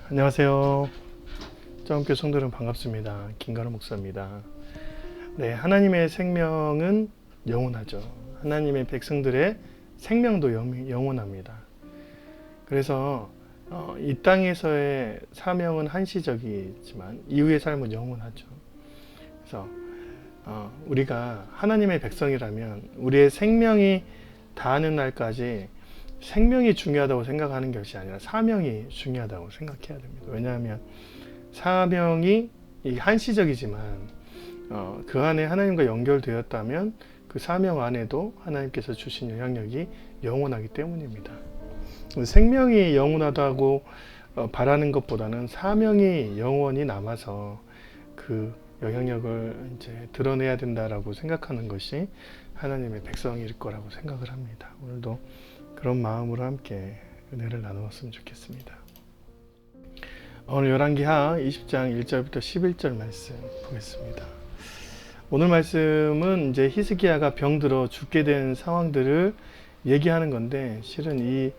안녕하세요. 정교회 성도여러분 반갑습니다. 김가루 목사입니다. 네, 하나님의 생명은 영원하죠. 하나님의 백성들의 생명도 영원합니다. 그래서 이 땅에서의 사명은 한시적이지만 이후의 삶은 영원하죠. 그래서 우리가 하나님의 백성이라면 우리의 생명이 다하는 날까지 생명이 중요하다고 생각하는 것이 아니라 사명이 중요하다고 생각해야 됩니다. 왜냐하면 사명이 한시적이지만 그 안에 하나님과 연결되었다면 그 사명 안에도 하나님께서 주신 영향력이 영원하기 때문입니다. 생명이 영원하다고 바라는 것보다는 사명이 영원히 남아서 그 영향력을 이제 드러내야 된다라고 생각하는 것이 하나님의 백성일 거라고 생각을 합니다. 오늘도 그런 마음으로 함께 은혜를 나누었으면 좋겠습니다. 오늘 열왕기하 20장 1절부터 11절 말씀 보겠습니다. 오늘 말씀은 이제 히스기야가 병들어 죽게 된 상황들을 얘기하는 건데 실은 이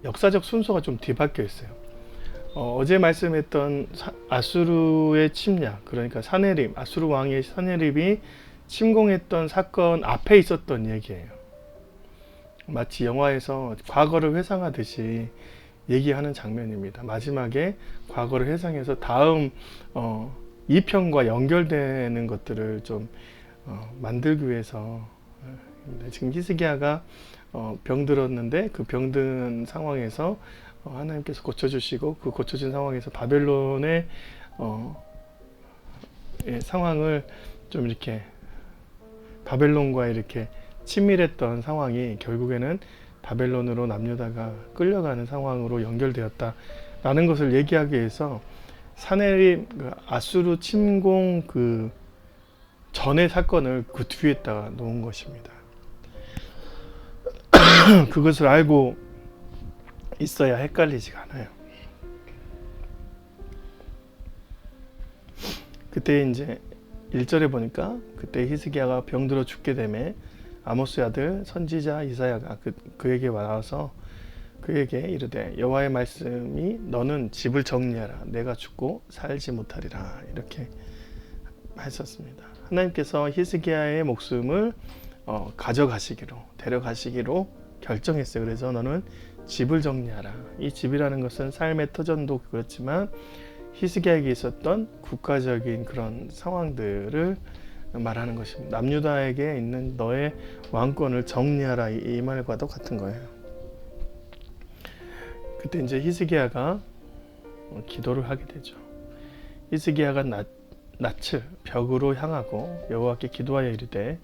역사적 순서가 좀 뒤바뀌어 있어요. 어제 말씀했던 아수르의 침략, 그러니까 아수르 왕의 사네립이 침공했던 사건 앞에 있었던 얘기예요. 마치 영화에서 과거를 회상하듯이 얘기하는 장면입니다. 마지막에 과거를 회상해서 다음 2편과 연결되는 것들을 좀 만들기 위해서 지금 히스기야가 병들었는데 그 병든 상황에서 하나님께서 고쳐주시고 그 고쳐진 상황에서 바벨론의 상황을 좀 이렇게 바벨론과 이렇게 친밀했던 상황이 결국에는 바벨론으로 남유다가 끌려가는 상황으로 연결되었다라는 것을 얘기하기 위해서 사네립 아수르 침공 그 전의 사건을 그 뒤에다가 놓은 것입니다. 그것을 알고 있어야 헷갈리지가 않아요. 그때 이제 1절에 보니까 그때 히스기야가 병들어 죽게 되매 아모스의 아들 선지자 이사야가 그에게 와서 그에게 이르되 여호와의 말씀이 너는 집을 정리하라 내가 죽고 살지 못하리라 이렇게 하셨습니다. 하나님께서 히스기야의 목숨을 데려가시기로 결정했어요. 그래서 너는 집을 정리하라. 이 집이라는 것은 삶의 터전도 그렇지만 히스기야에게 있었던 국가적인 그런 상황들을 말하는 것입니다. 남유다에게 있는 너의 왕권을 정리하라 이 말과도 같은 거예요. 그때 이제 히스기야가 기도를 하게 되죠. 히스기야가 낯을 벽으로 향하고 여호와께 기도하여 이르되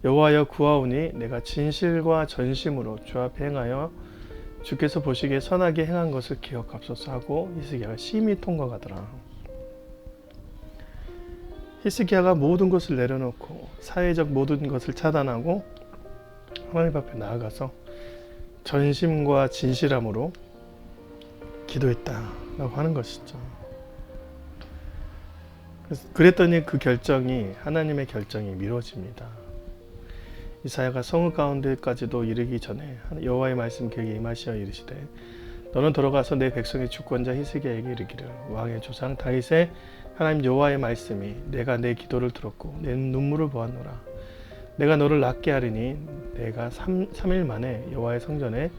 여호와여 구하오니 내가 진실과 전심으로 주 앞에 행하여 주께서 보시기에 선하게 행한 것을 기억하소서 하고 히스기야가 심히 통곡하더라. 히스기야가 모든 것을 내려놓고 사회적 모든 것을 차단하고 하나님 앞에 나아가서 전심과 진실함으로 기도했다라고 하는 것이죠. 그랬더니 그 결정이 하나님의 결정이 미뤄집니다. 이사야가 성읍 가운데까지도 이르기 전에 여호와의 말씀 그에게 임하시어 이르시되 너는 돌아가서 내 백성의 주권자 히스기야에게 이르기를 왕의 조상 다윗의 하나님 여호와의 말씀이 내가 내 기도를 들었고 내 눈물을 보았노라. 내가 너를 낫게 하리니 내가 3일 만에 여호와의 성전에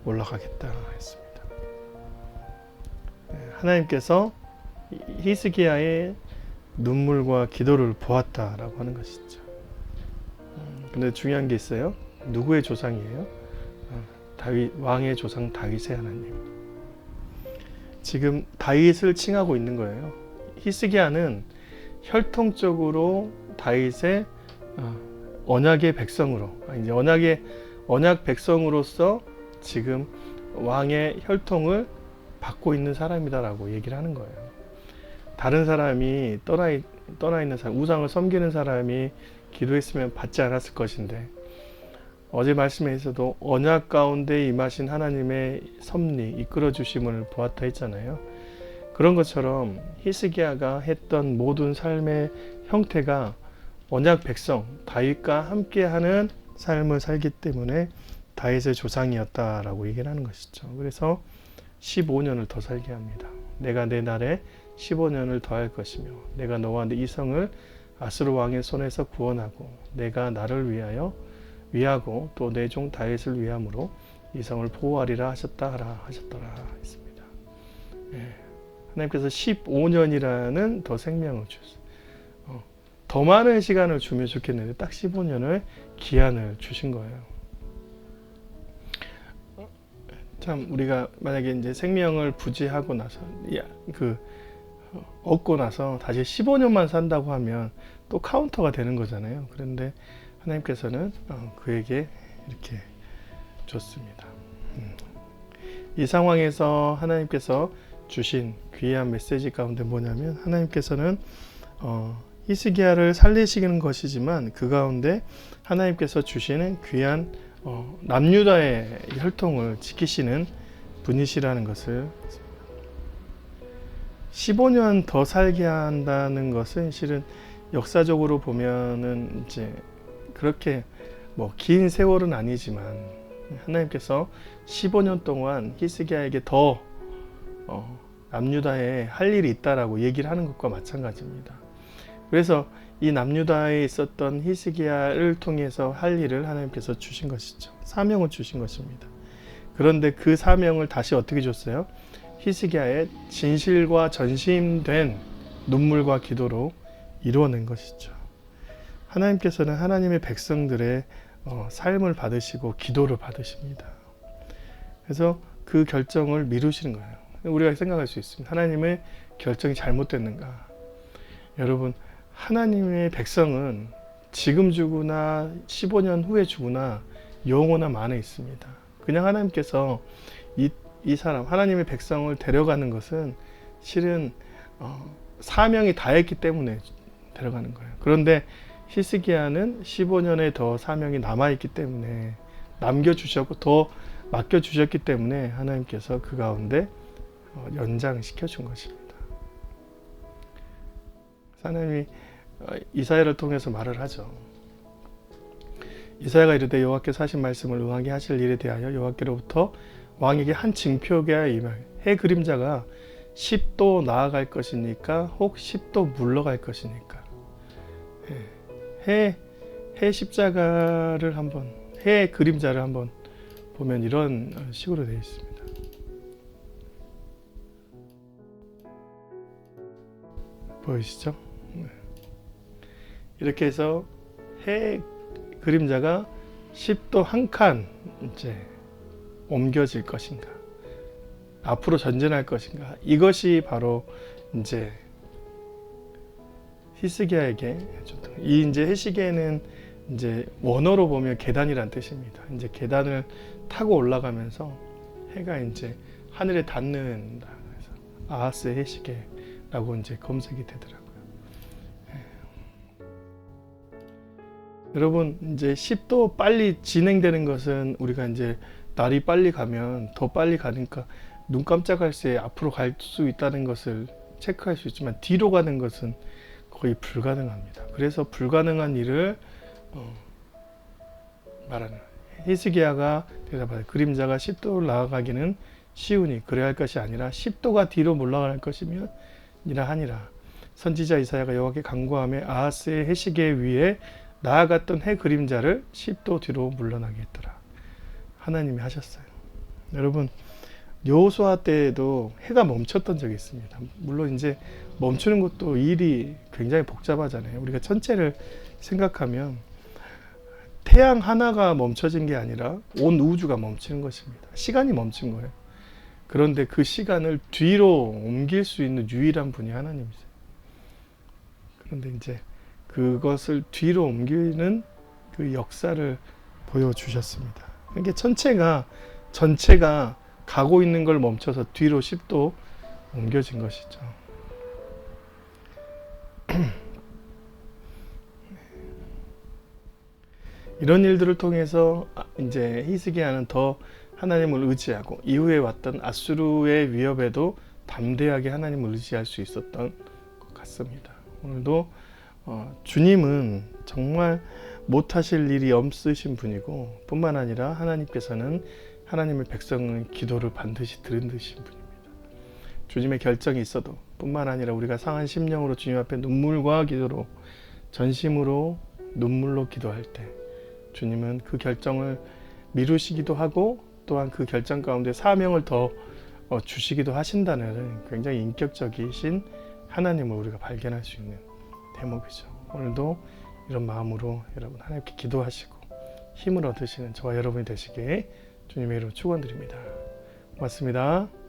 올라가겠다 했습니다. 하나님께서 히스기야의 눈물과 기도를 보았다라고 하는 것이죠. 근데 중요한 게 있어요. 누구의 조상이에요? 다윗 왕의 조상 다윗의 하나님. 지금 다윗을 칭하고 있는 거예요. 히스기야는 혈통적으로 다윗의 언약의 백성으로 이제 언약 백성으로서 지금 왕의 혈통을 받고 있는 사람이다라고 얘기를 하는 거예요. 다른 사람이 떠나 있는 사람, 우상을 섬기는 사람이 기도했으면 받지 않았을 것인데 어제 말씀에서도 언약 가운데 임하신 하나님의 섭리, 이끌어 주심을 보았다 했잖아요. 그런 것처럼 히스기야가 했던 모든 삶의 형태가 언약 백성 다윗과 함께하는 삶을 살기 때문에 다윗의 조상이었다라고 얘기를 하는 것이죠. 그래서 15년을 더 살게 합니다. 내가 내 날에 15년을 더할 것이며 내가 너와 이 성을 아수르 왕의 손에서 구원하고 내가 나를 위하고 또 내 종 다윗을 위함으로 이 성을 보호하리라 하셨더라 했습니다. 예. 하나님께서 15년이라는 더 생명을 주셨어요. 더 많은 시간을 주면 좋겠는데 딱 15년을 기한을 주신 거예요. 참 우리가 만약에 이제 생명을 부지하고 나서 얻고 나서 다시 15년만 산다고 하면 또 카운터가 되는 거잖아요. 그런데 하나님께서는 그에게 이렇게 줬습니다. 이 상황에서 하나님께서 주신 귀한 메시지 가운데 뭐냐면 하나님께서는 히스기야를 살리시는 것이지만 그 가운데 하나님께서 주시는 귀한 남유다의 혈통을 지키시는 분이시라는 것을 15년 더 살게 한다는 것은 실은 역사적으로 보면은 이제 그렇게 뭐 긴 세월은 아니지만 하나님께서 15년 동안 히스기야에게 더 남유다에 할 일이 있다라고 얘기를 하는 것과 마찬가지입니다. 그래서 이 남유다에 있었던 히스기야를 통해서 할 일을 하나님께서 주신 것이죠. 사명을 주신 것입니다. 그런데 그 사명을 다시 어떻게 줬어요? 히스기야의 진실과 전심된 눈물과 기도로 이루어낸 것이죠. 하나님께서는 하나님의 백성들의 삶을 받으시고 기도를 받으십니다. 그래서 그 결정을 미루시는 거예요. 우리가 생각할 수 있습니다. 하나님의 결정이 잘못됐는가? 여러분, 하나님의 백성은 지금 죽으나 15년 후에 죽으나 영원한 안에 있습니다. 그냥 하나님께서 이 사람, 하나님의 백성을 데려가는 것은 실은 사명이 다했기 때문에 데려가는 거예요. 그런데 히스기야는 15년에 더 사명이 남아있기 때문에 남겨주셨고 더 맡겨주셨기 때문에 하나님께서 그 가운데 연장시켜 준 것입니다. 하나님이 이사야를 통해서 말을 하죠. 이사야가 이르되 여호와께서 하신 말씀을 응하게 하실 일에 대하여 여호와께로부터 왕에게 한 징표가 임하여 해 그림자가 10도 나아갈 것이니까 혹 10도 물러갈 것이니까. 해 십자가를 한번, 해 그림자를 한번 보면 이런 식으로 되어 있습니다. 보이시죠? 이렇게 해서 해 그림자가 10도 한 칸 이제 옮겨질 것인가, 앞으로 전진할 것인가, 이것이 바로 이제 히스기야에게 이 이제 해시계는 이제 원어로 보면 계단이란 뜻입니다. 이제 계단을 타고 올라가면서 해가 이제 하늘에 닿는다. 그래서 아하스 해시계라고 이제 검색이 되더라고요. 여러분, 이제 10도 빨리 진행되는 것은 우리가 이제 날이 빨리 가면 더 빨리 가니까 눈 깜짝할 새에 앞으로 갈 수 있다는 것을 체크할 수 있지만 뒤로 가는 것은 거의 불가능합니다. 그래서 불가능한 일을 말하는 히스기야가 대답하여 그림자가 10도를 나아가기는 쉬우니 그래야 할 것이 아니라 10도가 뒤로 물러갈 것이면 이라 하니라. 선지자 이사야가 여호와께 간구하며 아하스의 해시계 위에 나아갔던 해 그림자를 10도 뒤로 물러나게 했더라. 하나님이 하셨어요. 여러분, 여호수아 때에도 해가 멈췄던 적이 있습니다. 물론 이제 멈추는 것도 일이 굉장히 복잡하잖아요. 우리가 전체를 생각하면 태양 하나가 멈춰진 게 아니라 온 우주가 멈추는 것입니다. 시간이 멈춘 거예요. 그런데 그 시간을 뒤로 옮길 수 있는 유일한 분이 하나님이세요. 그런데 이제 그것을 뒤로 옮기는 그 역사를 보여주셨습니다. 이게 전체가 가고 있는 걸 멈춰서 뒤로 10도 옮겨진 것이죠. 이런 일들을 통해서 이제 히스기야는 더 하나님을 의지하고 이후에 왔던 아수르의 위협에도 담대하게 하나님을 의지할 수 있었던 것 같습니다. 오늘도 주님은 정말 못하실 일이 없으신 분이고 뿐만 아니라 하나님께서는 하나님의 백성은 기도를 반드시 들으신 분입니다. 주님의 결정이 있어도 뿐만 아니라 우리가 상한 심령으로 주님 앞에 눈물과 기도로 전심으로 눈물로 기도할 때 주님은 그 결정을 미루시기도 하고 또한 그 결정 가운데 사명을 더 주시기도 하신다는 굉장히 인격적이신 하나님을 우리가 발견할 수 있는 대목이죠. 오늘도 이런 마음으로 여러분 하나님께 기도하시고 힘을 얻으시는 저와 여러분이 되시길 주님의 이름으로 축원드립니다. 고맙습니다.